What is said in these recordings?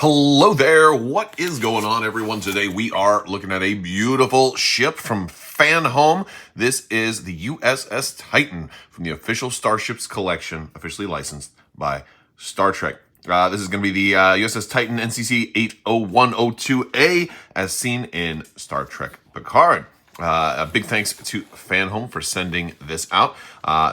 Hello there, what is going on everyone? Today we are looking at a beautiful ship from Fanhome. This is the U.S.S. Titan from the official Starships collection, officially licensed by Star Trek. This is going to be the U.S.S. Titan NCC 80102A as seen in Star Trek Picard. A big thanks to Fanhome for sending this out.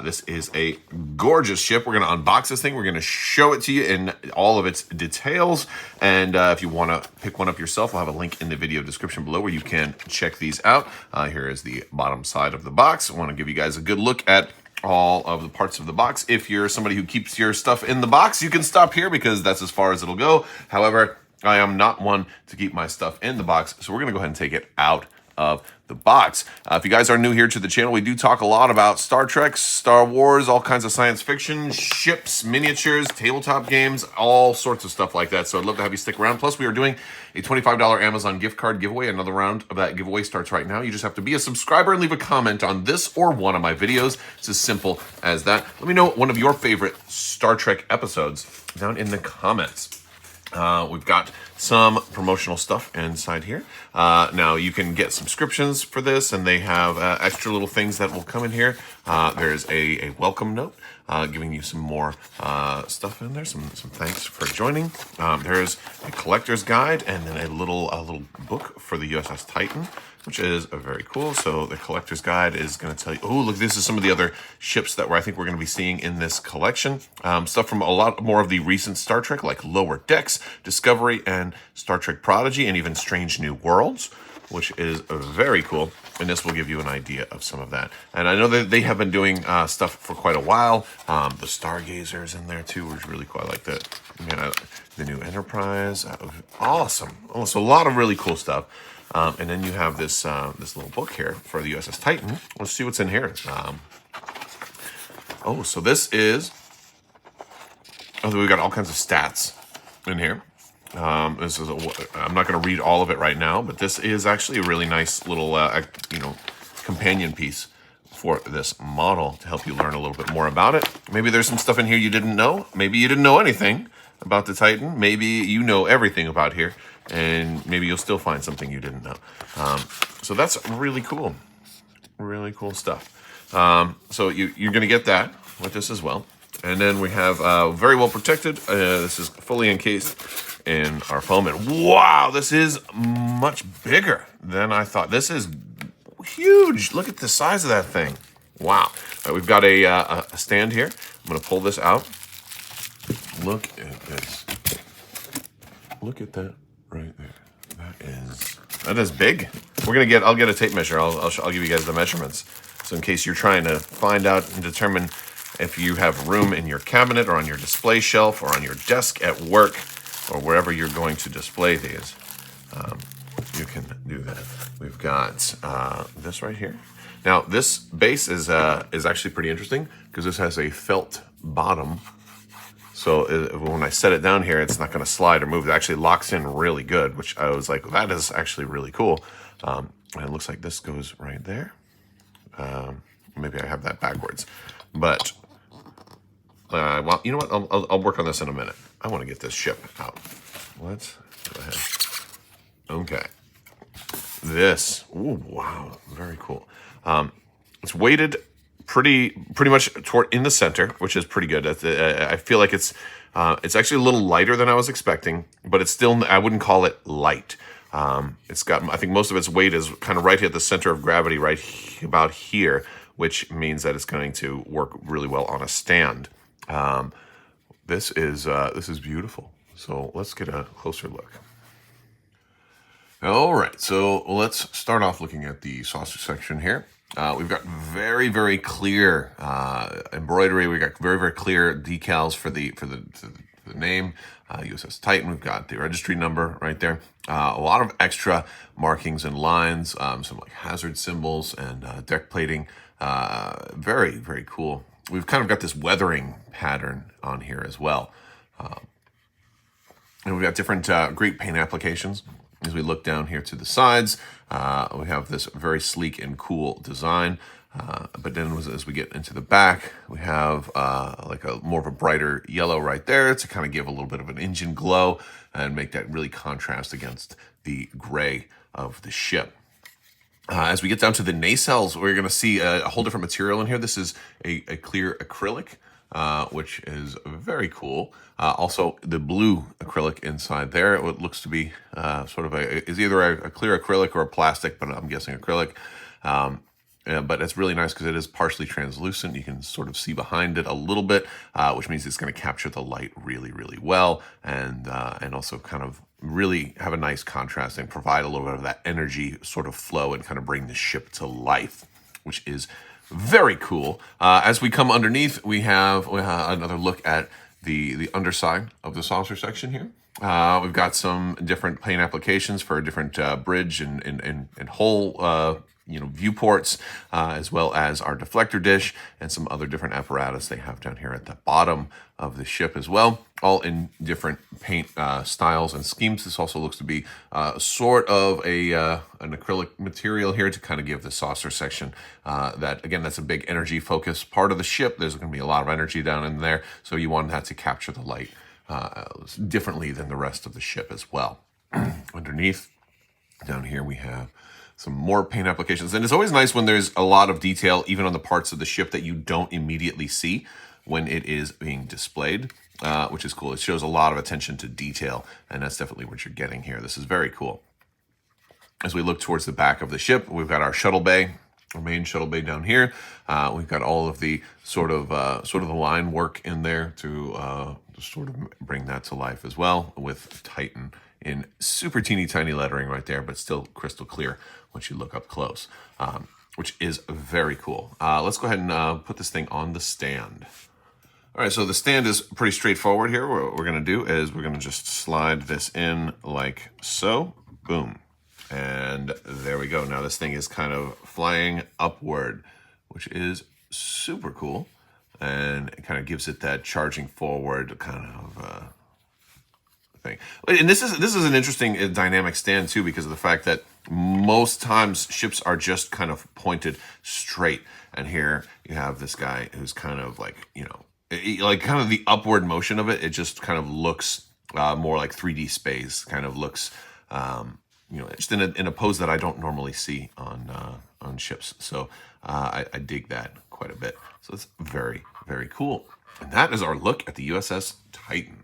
This is a gorgeous ship. We're going to unbox this thing. We're going to show it to you in all of its details. And if you want to pick one up yourself, I'll have a link in the video description below where you can check these out. Here is the bottom side of the box. I want to give you guys a good look at all of the parts of the box. If you're somebody who keeps your stuff in the box, you can stop here because that's as far as it'll go. However, I am not one to keep my stuff in the box, so we're going to go ahead and take it out of the box. If you guys are new here to the channel, we do talk a lot about Star Trek, Star Wars, all kinds of science fiction, ships, miniatures, tabletop games, all sorts of stuff like that. So I'd love to have you stick around. Plus, we are doing a $25 Amazon gift card giveaway. Another round of that giveaway starts right now. You just have to be a subscriber and leave a comment on this or one of my videos. It's as simple as that. Let me know one of your favorite Star Trek episodes down in the comments. We've got some promotional stuff inside here. Now you can get subscriptions for this, and they have extra little things that will come in here. There's a welcome note giving you some more stuff in there. Some thanks for joining. There's a collector's guide and then a little book for the U.S.S. Titan, which is very cool. So the collector's guide is going to tell you, oh, look, this is some of the other ships that I think we're going to be seeing in this collection. Stuff from a lot more of the recent Star Trek, like Lower Decks, Discovery, and Star Trek Prodigy, and even Strange New Worlds, which is very cool. And this will give you an idea of some of that. And I know that they have been doing stuff for quite a while. The Stargazer's in there too, which is really cool. I like that. The new Enterprise, awesome. Oh, so a lot of really cool stuff. And then you have this this little book here for the U.S.S. Titan. Let's see what's in here. Oh, so this is... Oh, we've got all kinds of stats in here. This is I'm not going to read all of it right now, but this is actually a really nice little, companion piece for this model to help you learn a little bit more about it. Maybe there's some stuff in here you didn't know. Maybe you didn't know anything about the Titan. Maybe you know everything about here, and maybe you'll still find something you didn't know. So that's really cool. Really cool stuff. So you're going to get that with this as well. And then we have very well protected. This is fully encased in our foam. And wow, this is much bigger than I thought. This is huge. Look at the size of that thing. Wow. All right, we've got a stand here. I'm going to pull this out. Look at this. Look at that right there. That is big. I'll get a tape measure. I'll give you guys the measurements. So in case you're trying to find out and determine if you have room in your cabinet or on your display shelf or on your desk at work or wherever you're going to display these, you can do that. We've got this right here. Now this base is actually pretty interesting because this has a felt bottom. So when I set it down here, it's not going to slide or move. It actually locks in really good, which I was like, that is actually really cool. And it looks like this goes right there. Maybe I have that backwards, but well, you know what? I'll work on this in a minute. I want to get this ship out. Let's go ahead. Okay. This. Ooh, wow. Very cool. It's weighted pretty much in the center, which is pretty good. I feel like it's actually a little lighter than I was expecting, but it's still, I wouldn't call it light. It's got, I think most of its weight is kind of right at the center of gravity, right about here, which means that it's going to work really well on a stand. This is beautiful. So let's get a closer look. All right, so let's start off looking at the saucer section here. We've got very, very clear embroidery. We've got very, very clear decals for the name, U.S.S. Titan. We've got the registry number right there. A lot of extra markings and lines, some like hazard symbols and deck plating. Very, very cool. We've kind of got this weathering pattern on here as well. And we've got different great paint applications. As we look down here to the sides, we have this very sleek and cool design. But then as we get into the back, we have like a more of a brighter yellow right there to kind of give a little bit of an engine glow and make that really contrast against the gray of the ship. As we get down to the nacelles, we're going to see a whole different material in here. This is a clear acrylic, which is very cool. Also, the blue acrylic inside there, it looks to be sort of is either a clear acrylic or a plastic, but I'm guessing acrylic. But it's really nice because it is partially translucent. You can sort of see behind it a little bit, which means it's going to capture the light really, really well, and also kind of really have a nice contrast and provide a little bit of that energy sort of flow and kind of bring the ship to life, which is very cool. As we come underneath, we have another look at the underside of the saucer section here. We've got some different paint applications for different bridge and hull viewports, as well as our deflector dish and some other different apparatus they have down here at the bottom of the ship as well, all in different paint styles and schemes. This also looks to be sort of an acrylic material here to kind of give the saucer section that's a big energy focus part of the ship. There's going to be a lot of energy down in there, so you want that to capture the light differently than the rest of the ship as well. Underneath, down here, we have some more paint applications. And it's always nice when there's a lot of detail, even on the parts of the ship that you don't immediately see when it is being displayed, which is cool. It shows a lot of attention to detail, and that's definitely what you're getting here. This is very cool. As we look towards the back of the ship, we've got our shuttle bay, our main shuttle bay down here. We've got all of the sort of the line work in there to sort of bring that to life as well, with Titan in super teeny tiny lettering right there, but still crystal clear once you look up close, which is very cool. Let's go ahead and put this thing on the stand. All right, so the stand is pretty straightforward here. What we're gonna do is we're gonna just slide this in like so, boom. And there we go. Now this thing is kind of flying upward, which is super cool. And it kind of gives it that charging forward kind of thing. And this is an interesting dynamic stand too, because of the fact that most times ships are just kind of pointed straight. And here you have this guy who's kind of like, like kind of the upward motion of it. It just kind of looks more like 3D space, kind of looks, just in a pose that I don't normally see on ships. So I dig that quite a bit. So it's very, very cool. And that is our look at the U.S.S. Titan.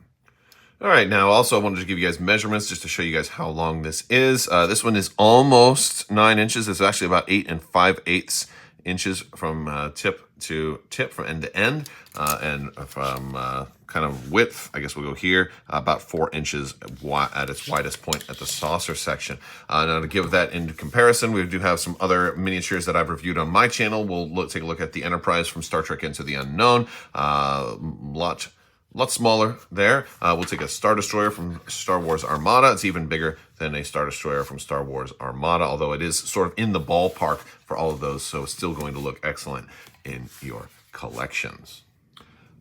All right, now also I wanted to give you guys measurements just to show you guys how long this is. This one is almost 9 inches. It's actually about 8 5/8 inches from tip to tip, from end to end. And from kind of width, I guess we'll go here, about 4 inches at its widest point at the saucer section. Now to give that into comparison, we do have some other miniatures that I've reviewed on my channel. We'll take a look at the Enterprise from Star Trek Into the Unknown. Lot smaller there. We'll take a Star Destroyer from Star Wars Armada. It's even bigger than a Star Destroyer from Star Wars Armada, although it is sort of in the ballpark for all of those, so it's still going to look excellent in your collections.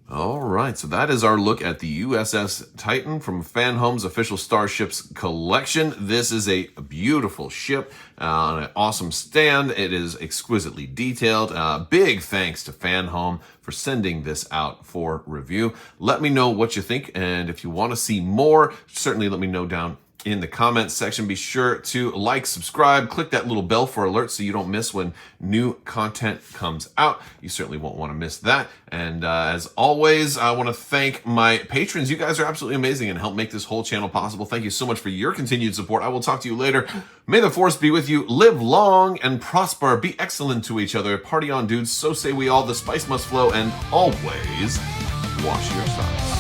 All right, so that is our look at the U.S.S. Titan from Fanhome's official Starships collection. This is a beautiful ship on an awesome stand. It is exquisitely detailed. Big thanks to Fanhome for sending this out for review. Let me know what you think, and if you want to see more, certainly let me know down in the comments section. Be sure to like, subscribe, click that little bell for alerts so you don't miss when new content comes out. You certainly won't want to miss that. And as always, I want to thank my patrons. You guys are absolutely amazing and help make this whole channel possible. Thank you so much for your continued support. I will talk to you later. May the force be with you. Live long and prosper. Be excellent to each other. Party on, dudes. So say we all. The spice must flow, and always wash your socks.